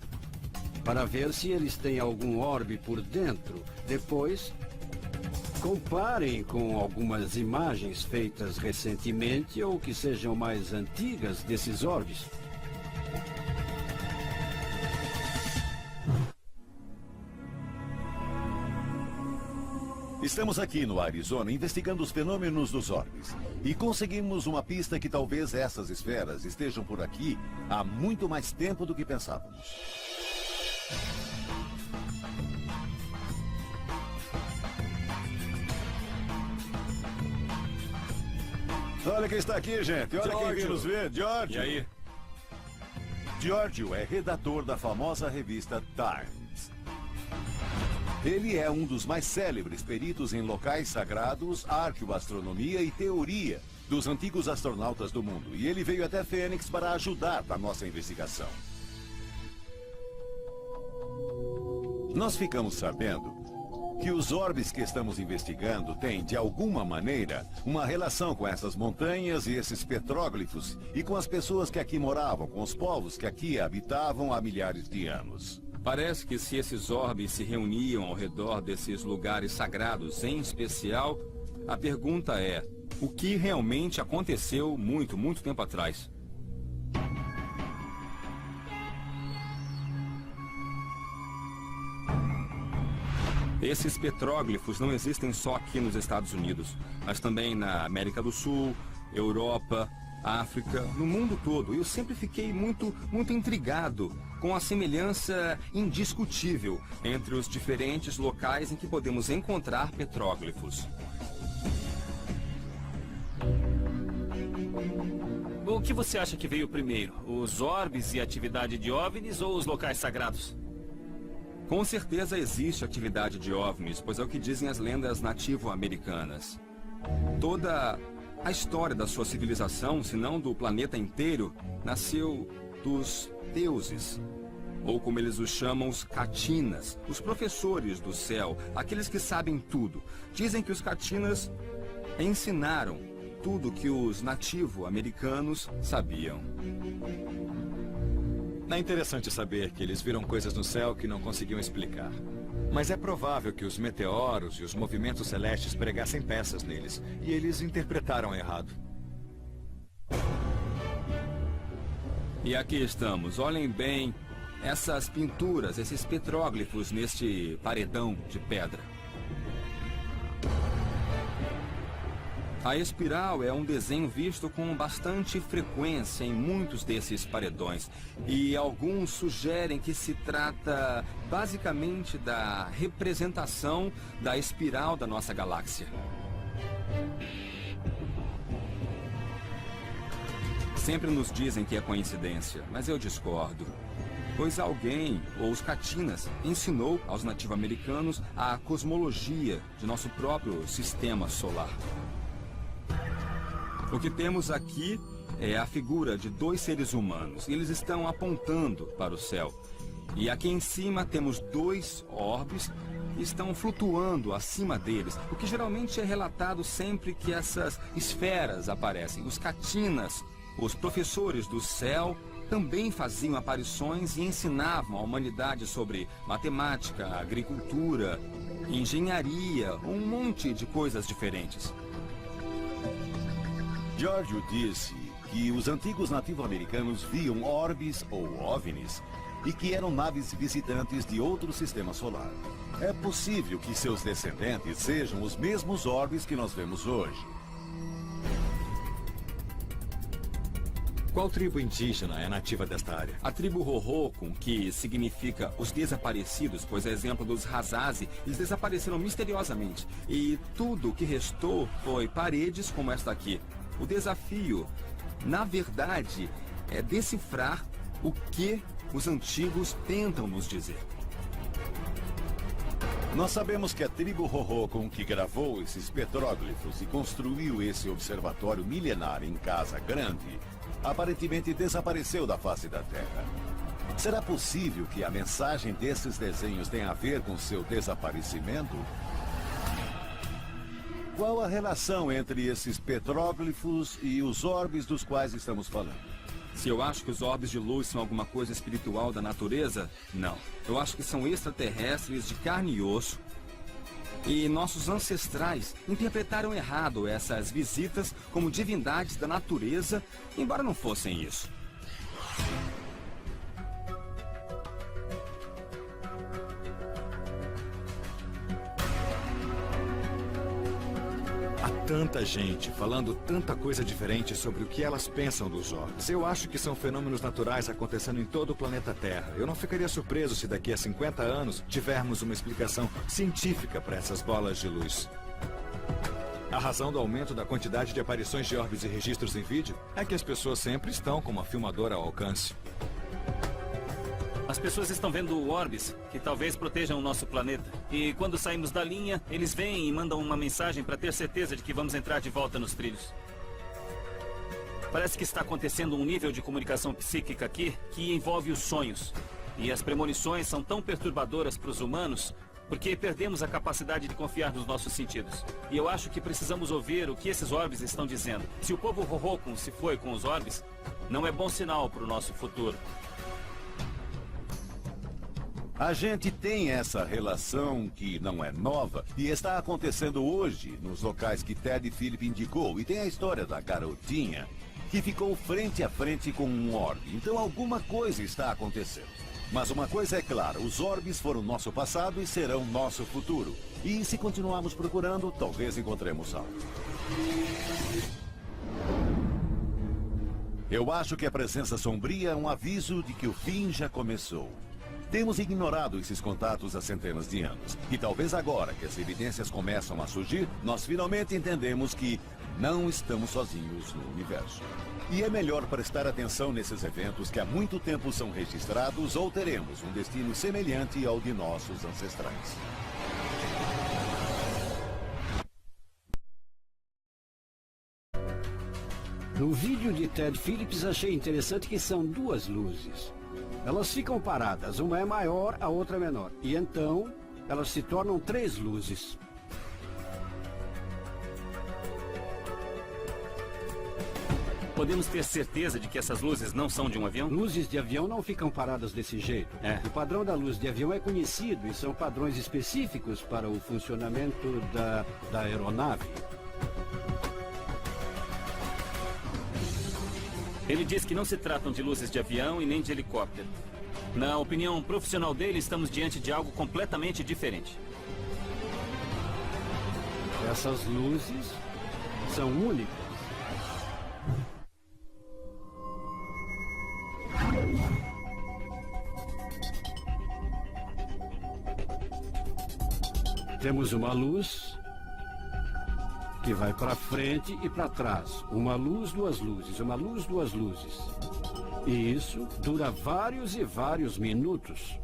para ver se eles têm algum orbe por dentro. Depois, comparem com algumas imagens feitas recentemente ou que sejam mais antigas desses orbes. Estamos aqui no Arizona investigando os fenômenos dos orbes. E conseguimos uma pista que talvez essas esferas estejam por aqui há muito mais tempo do que pensávamos. Olha quem está aqui, gente. Olha quem veio nos ver. Giorgio. E aí? Giorgio é redator da famosa revista Times. Ele é um dos mais célebres peritos em locais sagrados, arqueoastronomia e teoria dos antigos astronautas do mundo. E ele veio até Fênix para ajudar na nossa investigação. Nós ficamos sabendo que os orbes que estamos investigando têm, de alguma maneira, uma relação com essas montanhas e esses petróglifos e com as pessoas que aqui moravam, com os povos que aqui habitavam há milhares de anos. Parece que se esses orbes se reuniam ao redor desses lugares sagrados em especial, a pergunta é: o que realmente aconteceu muito tempo atrás? Esses petróglifos não existem só aqui nos Estados Unidos, mas também na América do Sul, Europa, África, no mundo todo. Eu sempre fiquei muito intrigado com a semelhança indiscutível entre os diferentes locais em que podemos encontrar petróglifos. O que você acha que veio primeiro? Os orbes e a atividade de OVNIs ou os locais sagrados? Com certeza existe atividade de OVNIs, pois é o que dizem as lendas nativo-americanas. Toda a história da sua civilização, se não do planeta inteiro, nasceu dos deuses, ou como eles os chamam, os Katinas, os professores do céu, aqueles que sabem tudo. Dizem que os Katinas ensinaram tudo que os nativo-americanos sabiam. É interessante saber que eles viram coisas no céu que não conseguiam explicar. Mas é provável que os meteoros e os movimentos celestes pregassem peças neles, e eles interpretaram errado. E aqui estamos. Olhem bem essas pinturas, esses petróglifos neste paredão de pedra. A espiral é um desenho visto com bastante frequência em muitos desses paredões. E alguns sugerem que se trata basicamente da representação da espiral da nossa galáxia. Sempre nos dizem que é coincidência, mas eu discordo. Pois alguém, ou os Catinas, ensinou aos nativo-americanos a cosmologia de nosso próprio sistema solar. O que temos aqui é a figura de dois seres humanos. Eles estão apontando para o céu. E aqui em cima temos dois orbes que estão flutuando acima deles. O que geralmente é relatado sempre que essas esferas aparecem. Os Catinas, os professores do céu, também faziam aparições e ensinavam a humanidade sobre matemática, agricultura, engenharia, um monte de coisas diferentes. Giorgio disse que os antigos nativo-americanos viam orbes ou OVNIs e que eram naves visitantes de outro sistema solar. É possível que seus descendentes sejam os mesmos orbes que nós vemos hoje. Qual tribo indígena é nativa desta área? A tribo Hohokam, que significa os desaparecidos, pois é exemplo dos Hazazi, eles desapareceram misteriosamente. E tudo o que restou foi paredes como esta aqui. O desafio, na verdade, é decifrar o que os antigos tentam nos dizer. Nós sabemos que a tribo Hohokam, que gravou esses petróglifos e construiu esse observatório milenar em Casa Grande, aparentemente desapareceu da face da Terra. Será possível que a mensagem desses desenhos tenha a ver com seu desaparecimento? Qual a relação entre esses petróglifos e os orbes dos quais estamos falando? Se eu acho que os orbes de luz são alguma coisa espiritual da natureza, não. Eu acho que são extraterrestres de carne e osso. E nossos ancestrais interpretaram errado essas visitas como divindades da natureza, embora não fossem isso. Tanta gente falando tanta coisa diferente sobre o que elas pensam dos orbes. Eu acho que são fenômenos naturais acontecendo em todo o planeta Terra. Eu não ficaria surpreso se daqui a 50 anos tivermos uma explicação científica para essas bolas de luz. A razão do aumento da quantidade de aparições de orbes e registros em vídeo é que as pessoas sempre estão com uma filmadora ao alcance. As pessoas estão vendo orbes que talvez protejam o nosso planeta. E quando saímos da linha, eles vêm e mandam uma mensagem para ter certeza de que vamos entrar de volta nos trilhos. Parece que está acontecendo um nível de comunicação psíquica aqui que envolve os sonhos. E as premonições são tão perturbadoras para os humanos porque perdemos a capacidade de confiar nos nossos sentidos. E eu acho que precisamos ouvir o que esses orbes estão dizendo. Se o povo Hohokam se foi com os orbes, não é bom sinal para o nosso futuro. A gente tem essa relação que não é nova e está acontecendo hoje nos locais que Ted Philip indicou. E tem a história da garotinha que ficou frente a frente com um orbe. Então alguma coisa está acontecendo. Mas uma coisa é clara, os orbes foram nosso passado e serão nosso futuro. E se continuarmos procurando, talvez encontremos algo. Eu acho que a presença sombria é um aviso de que o fim já começou. Temos ignorado esses contatos há centenas de anos. E talvez agora que as evidências começam a surgir, nós finalmente entendemos que não estamos sozinhos no universo. E é melhor prestar atenção nesses eventos que há muito tempo são registrados ou teremos um destino semelhante ao de nossos ancestrais. No vídeo de Ted Phillips achei interessante que são duas luzes. Elas ficam paradas, uma é maior, a outra é menor. E então, elas se tornam três luzes. Podemos ter certeza de que essas luzes não são de um avião? Luzes de avião não ficam paradas desse jeito. O padrão da luz de avião é conhecido e são padrões específicos para o funcionamento da aeronave. Ele diz que não se tratam de luzes de avião e nem de helicóptero. Na opinião profissional dele, estamos diante de algo completamente diferente. Essas luzes são únicas. Temos uma luz que vai para frente e para trás. Uma luz, duas luzes. Uma luz, duas luzes. E isso dura vários e vários minutos.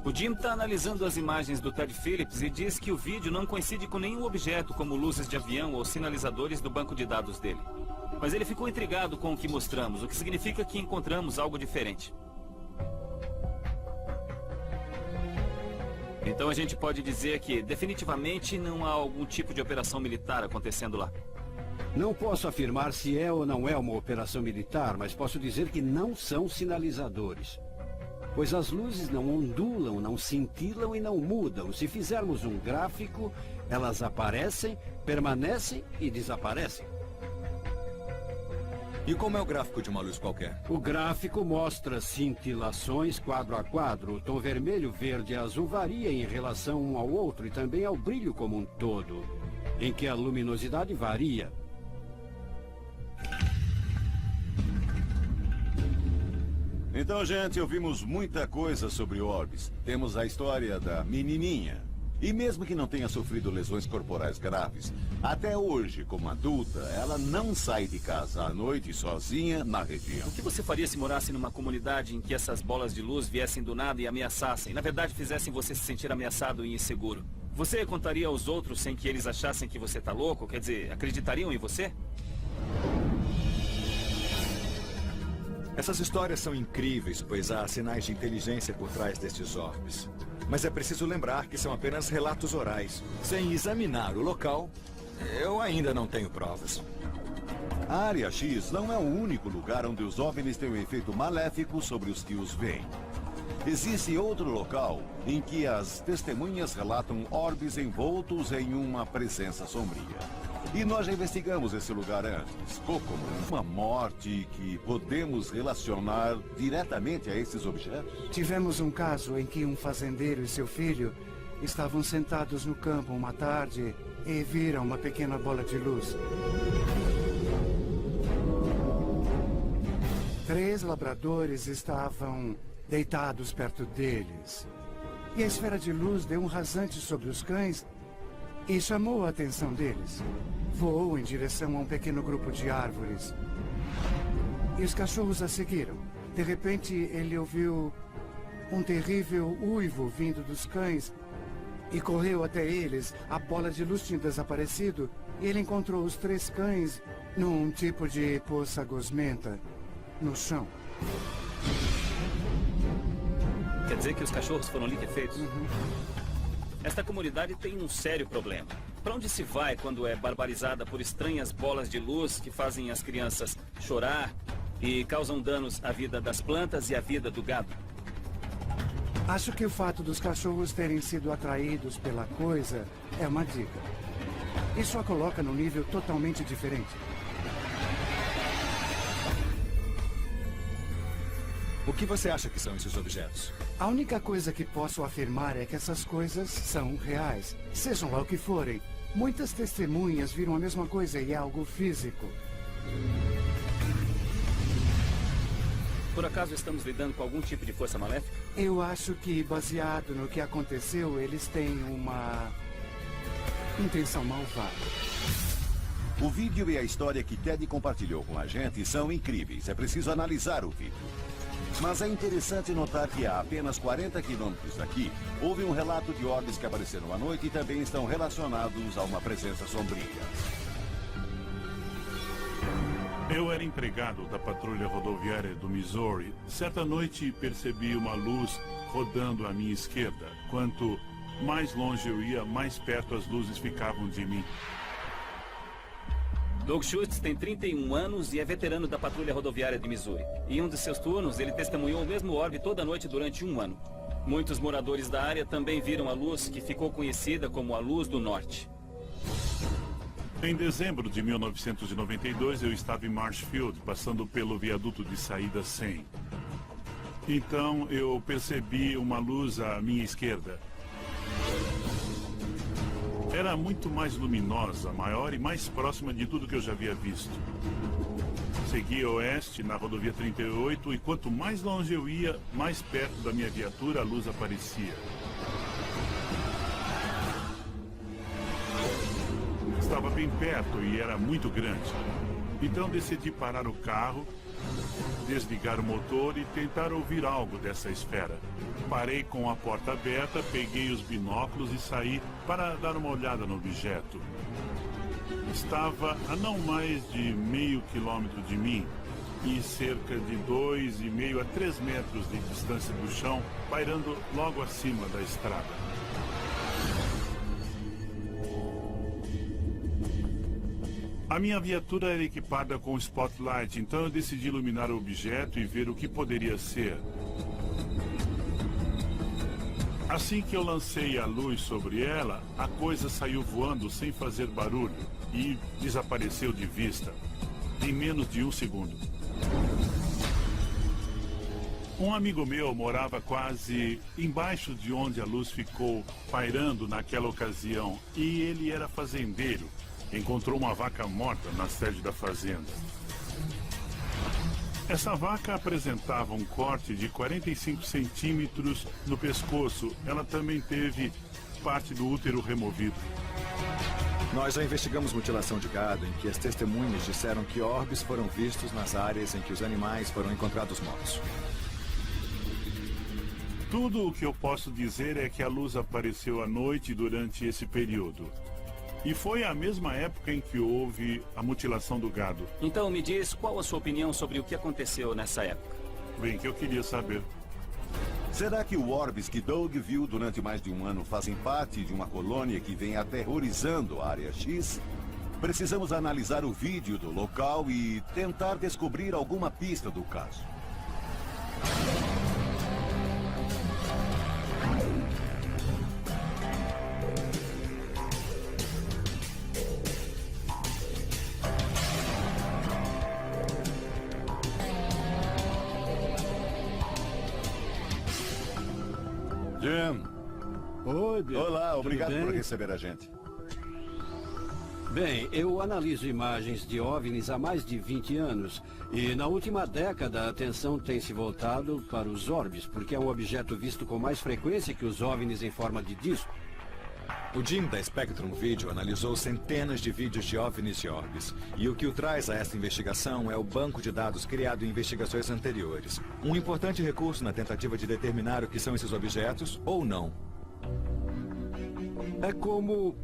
O Jim está analisando as imagens do Ted Phillips e diz que o vídeo não coincide com nenhum objeto como luzes de avião ou sinalizadores do banco de dados dele. Mas ele ficou intrigado com o que mostramos, o que significa que encontramos algo diferente. Então a gente pode dizer que definitivamente não há algum tipo de operação militar acontecendo lá. Não posso afirmar se é ou não é uma operação militar, mas posso dizer que não são sinalizadores. Pois as luzes não ondulam, não cintilam e não mudam. Se fizermos um gráfico, elas aparecem, permanecem e desaparecem. E como é o gráfico de uma luz qualquer? O gráfico mostra cintilações quadro a quadro. O tom vermelho, verde e azul varia em relação um ao outro e também ao brilho como um todo, em que a luminosidade varia. Então, gente, ouvimos muita coisa sobre orbes. Temos a história da menininha. E mesmo que não tenha sofrido lesões corporais graves, até hoje, como adulta, ela não sai de casa à noite sozinha na região. O que você faria se morasse numa comunidade em que essas bolas de luz viessem do nada e ameaçassem? Na verdade, fizessem você se sentir ameaçado e inseguro. Você contaria aos outros sem que eles achassem que você tá louco? Quer dizer, acreditariam em você? Essas histórias são incríveis, pois há sinais de inteligência por trás destes orbes. Mas é preciso lembrar que são apenas relatos orais. Sem examinar o local, eu ainda não tenho provas. A Área X não é o único lugar onde os OVNIs têm um efeito maléfico sobre os que os veem. Existe outro local em que as testemunhas relatam orbes envoltos em uma presença sombria. E nós já investigamos esse lugar antes. Como uma morte que podemos relacionar diretamente a esses objetos? Tivemos um caso em que um fazendeiro e seu filho estavam sentados no campo uma tarde e viram uma pequena bola de luz. 3 labradores estavam deitados perto deles. E a esfera de luz deu um rasante sobre os cães e chamou a atenção deles. Voou em direção a um pequeno grupo de árvores. E os cachorros a seguiram. De repente, ele ouviu um terrível uivo vindo dos cães e correu até eles. A bola de luz tinha desaparecido e ele encontrou os 3 cães num tipo de poça gosmenta no chão. Quer dizer que os cachorros foram ali refeitos? Esta comunidade tem um sério problema. Para onde se vai quando é barbarizada por estranhas bolas de luz que fazem as crianças chorar e causam danos à vida das plantas e à vida do gado? Acho que o fato dos cachorros terem sido atraídos pela coisa é uma dica. Isso a coloca num nível totalmente diferente. O que você acha que são esses objetos? A única coisa que posso afirmar é que essas coisas são reais. Sejam lá o que forem. Muitas testemunhas viram a mesma coisa e é algo físico. Por acaso estamos lidando com algum tipo de força maléfica? Eu acho que, baseado no que aconteceu, eles têm uma intenção malvada. O vídeo e a história que Ted compartilhou com a gente são incríveis. É preciso analisar o vídeo. Mas é interessante notar que a apenas 40 quilômetros daqui, houve um relato de orbes que apareceram à noite e também estão relacionados a uma presença sombria. Eu era empregado da patrulha rodoviária do Missouri. Certa noite percebi uma luz rodando à minha esquerda. Quanto mais longe eu ia, mais perto as luzes ficavam de mim. Doug Schultz tem 31 anos e é veterano da patrulha rodoviária de Missouri. Em um de seus turnos, ele testemunhou o mesmo orbe toda noite durante 1 ano. Muitos moradores da área também viram a luz que ficou conhecida como a Luz do Norte. Em dezembro de 1992, eu estava em Marshfield, passando pelo viaduto de saída 100. Então, eu percebi uma luz à minha esquerda. Era muito mais luminosa, maior e mais próxima de tudo que eu já havia visto. Segui a oeste na rodovia 38 e quanto mais longe eu ia, mais perto da minha viatura a luz aparecia. Estava bem perto e era muito grande. Então decidi parar o carro, desligar o motor e tentar ouvir algo dessa esfera. Parei com a porta aberta, peguei os binóculos e saí para dar uma olhada no objeto. Estava a não mais de meio quilômetro de mim e cerca de 2,5 a 3 metros de distância do chão, pairando logo acima da estrada. A minha viatura era equipada com spotlight, então eu decidi iluminar o objeto e ver o que poderia ser. Assim que eu lancei a luz sobre ela, a coisa saiu voando sem fazer barulho e desapareceu de vista, em menos de 1 segundo. Um amigo meu morava quase embaixo de onde a luz ficou pairando naquela ocasião, e ele era fazendeiro. Encontrou uma vaca morta na sede da fazenda. Essa vaca apresentava um corte de 45 centímetros no pescoço. Ela também teve parte do útero removido. Nós já investigamos mutilação de gado em que as testemunhas disseram que orbes foram vistos nas áreas em que os animais foram encontrados mortos. Tudo o que eu posso dizer é que a luz apareceu à noite durante esse período. E foi a mesma época em que houve a mutilação do gado. Então me diz qual a sua opinião sobre o que aconteceu nessa época. Bem, que eu queria saber. Será que o Orbes que Doug viu durante mais de 1 ano fazem parte de uma colônia que vem aterrorizando a Área X? Precisamos analisar o vídeo do local e tentar descobrir alguma pista do caso. Jim. Oi, Bill. Olá, obrigado Tudo bem? por receber a gente. Bem, eu analiso imagens de OVNIs há mais de 20 anos. E na última década a atenção tem se voltado para os orbes, porque é um objeto visto com mais frequência que os OVNIs em forma de disco. O Jim da Spectrum Video analisou centenas de vídeos de OVNIs e orbes. E o que o traz a essa investigação é o banco de dados criado em investigações anteriores. Um importante recurso na tentativa de determinar o que são esses objetos ou não. É como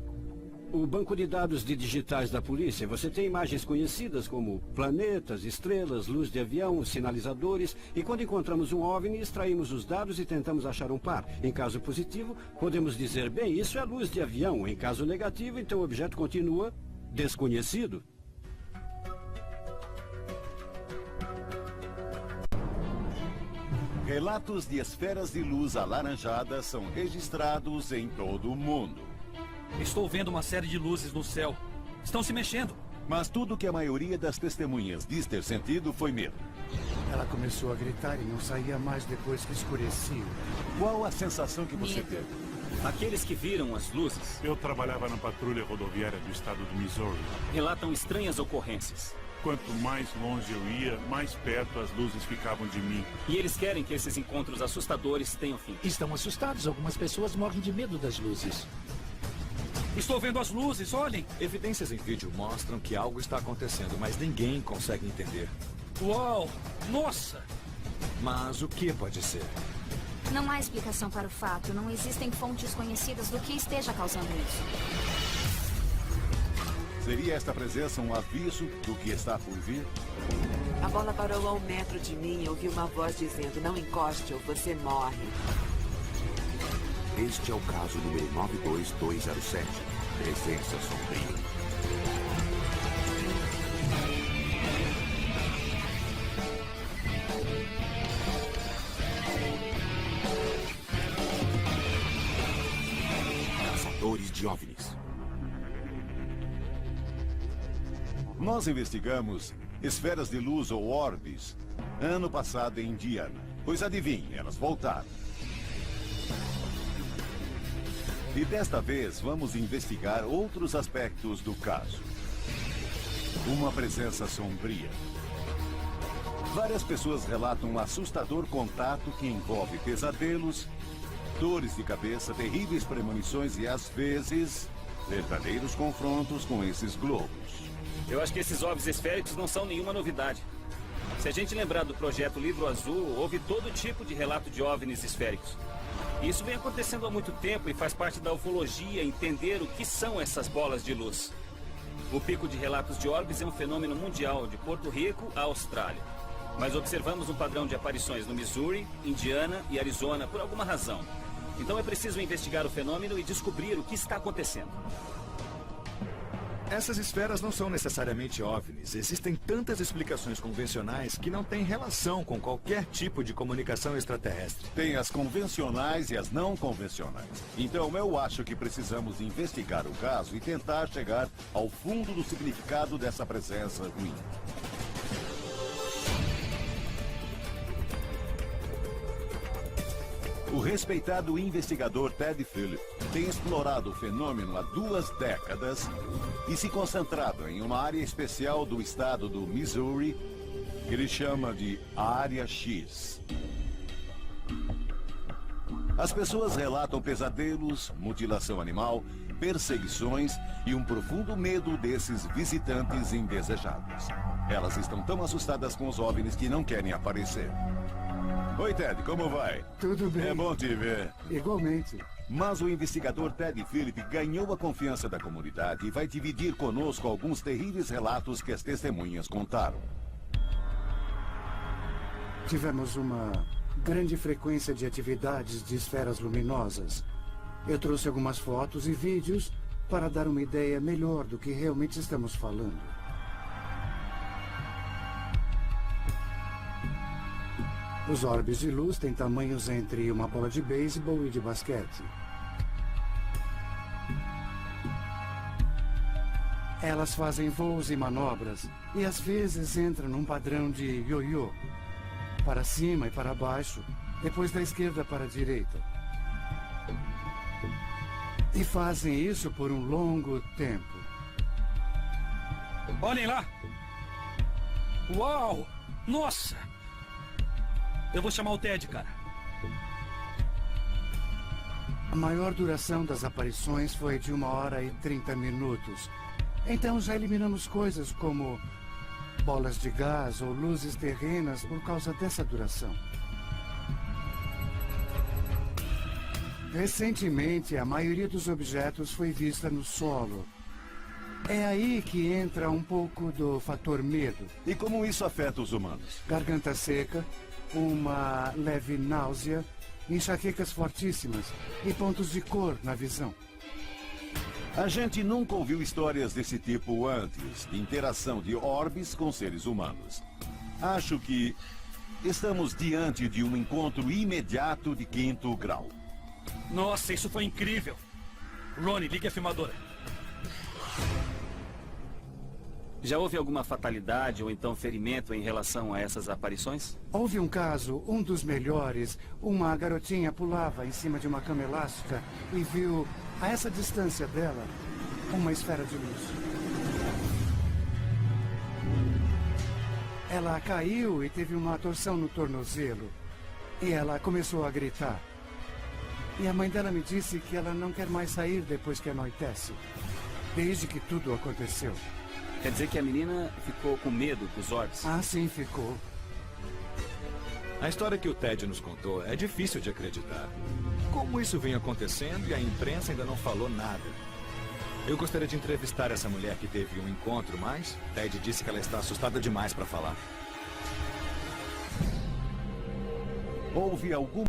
o banco de dados de digitais da polícia. Você tem imagens conhecidas como planetas, estrelas, luz de avião, sinalizadores. E quando encontramos um OVNI, extraímos os dados e tentamos achar um par. Em caso positivo, podemos dizer, bem, isso é luz de avião. Em caso negativo, então o objeto continua desconhecido. Relatos de esferas de luz alaranjadas são registrados em todo o mundo. Estou vendo uma série de luzes no céu. Estão se mexendo. Mas tudo que a maioria das testemunhas diz ter sentido foi medo. Ela começou a gritar e não saía mais depois que escurecia. Qual a sensação que você teve? Aqueles que viram as luzes Eu trabalhava na patrulha rodoviária do estado do Missouri. relatam estranhas ocorrências. Quanto mais longe eu ia, mais perto as luzes ficavam de mim. E eles querem que esses encontros assustadores tenham fim. Estão assustados. Algumas pessoas morrem de medo das luzes. Estou vendo as luzes, olhem. Evidências em vídeo mostram que algo está acontecendo, mas ninguém consegue entender. Uau! Nossa! Mas o que pode ser? Não há explicação para o fato. Não existem fontes conhecidas do que esteja causando isso. Seria esta presença um aviso do que está por vir? A bola parou a 1 metro de mim e ouvi uma voz dizendo, não encoste ou você morre. Este é o caso número 92207. Presença sombria. Caçadores de OVNIs. Nós investigamos esferas de luz ou orbes ano passado em Indiana. Pois adivinhe, elas voltaram. E desta vez vamos investigar outros aspectos do caso. Uma presença sombria. Várias pessoas relatam um assustador contato que envolve pesadelos, dores de cabeça, terríveis premonições e, às vezes, verdadeiros confrontos com esses globos. Eu acho que esses orbes esféricos não são nenhuma novidade. Se a gente lembrar do projeto Livro Azul, houve todo tipo de relato de OVNIs esféricos. Isso vem acontecendo há muito tempo e faz parte da ufologia entender o que são essas bolas de luz. O pico de relatos de orbes é um fenômeno mundial, de Porto Rico à Austrália. Mas observamos um padrão de aparições no Missouri, Indiana e Arizona por alguma razão. Então é preciso investigar o fenômeno e descobrir o que está acontecendo. Essas esferas não são necessariamente OVNIs. Existem tantas explicações convencionais que não têm relação com qualquer tipo de comunicação extraterrestre. Tem as convencionais e as não convencionais. Então eu acho que precisamos investigar o caso e tentar chegar ao fundo do significado dessa presença ruim. O respeitado investigador Ted Phillips tem explorado o fenômeno há 2 décadas e se concentrado em uma área especial do estado do Missouri que ele chama de Área X. As pessoas relatam pesadelos, mutilação animal, perseguições e um profundo medo desses visitantes indesejados. Elas estão tão assustadas com os OVNIs que não querem aparecer. Oi, Ted, como vai? Tudo bem. É bom te ver. Igualmente. Mas o investigador Ted Phillips ganhou a confiança da comunidade e vai dividir conosco alguns terríveis relatos que as testemunhas contaram. Tivemos uma grande frequência de atividades de esferas luminosas. Eu trouxe algumas fotos e vídeos para dar uma ideia melhor do que realmente estamos falando. Os orbes de luz têm tamanhos entre uma bola de beisebol e de basquete. Elas fazem voos e manobras e às vezes entram num padrão de ioiô, para cima e para baixo, depois da esquerda para a direita. E fazem isso por um longo tempo. Olhem lá! Uau! Nossa! Eu vou chamar o Ted, cara. A maior duração das aparições foi de 1 hora e 30 minutos. Então já eliminamos coisas como bolas de gás ou luzes terrenas por causa dessa duração. Recentemente, a maioria dos objetos foi vista no solo. É aí que entra um pouco do fator medo. E como isso afeta os humanos? Garganta seca, uma leve náusea, enxaquecas fortíssimas e pontos de cor na visão. A gente nunca ouviu histórias desse tipo antes, de interação de orbes com seres humanos. Acho que estamos diante de um encontro imediato de 5º grau. Nossa, isso foi incrível. Ronnie, ligue a filmadora. Já houve alguma fatalidade ou então ferimento em relação a essas aparições? Houve um caso, um dos melhores. Uma garotinha pulava em cima de uma cama elástica e viu, a essa distância dela, uma esfera de luz. Ela caiu e teve uma torção no tornozelo. E ela começou a gritar. E a mãe dela me disse que ela não quer mais sair depois que anoitece. Desde que tudo aconteceu. Quer dizer que a menina ficou com medo dos orbes? Ah, sim, ficou. A história que o Ted nos contou é difícil de acreditar. Como isso vem acontecendo e a imprensa ainda não falou nada? Eu gostaria de entrevistar essa mulher que teve um encontro, mas Ted disse que ela está assustada demais para falar. Houve algum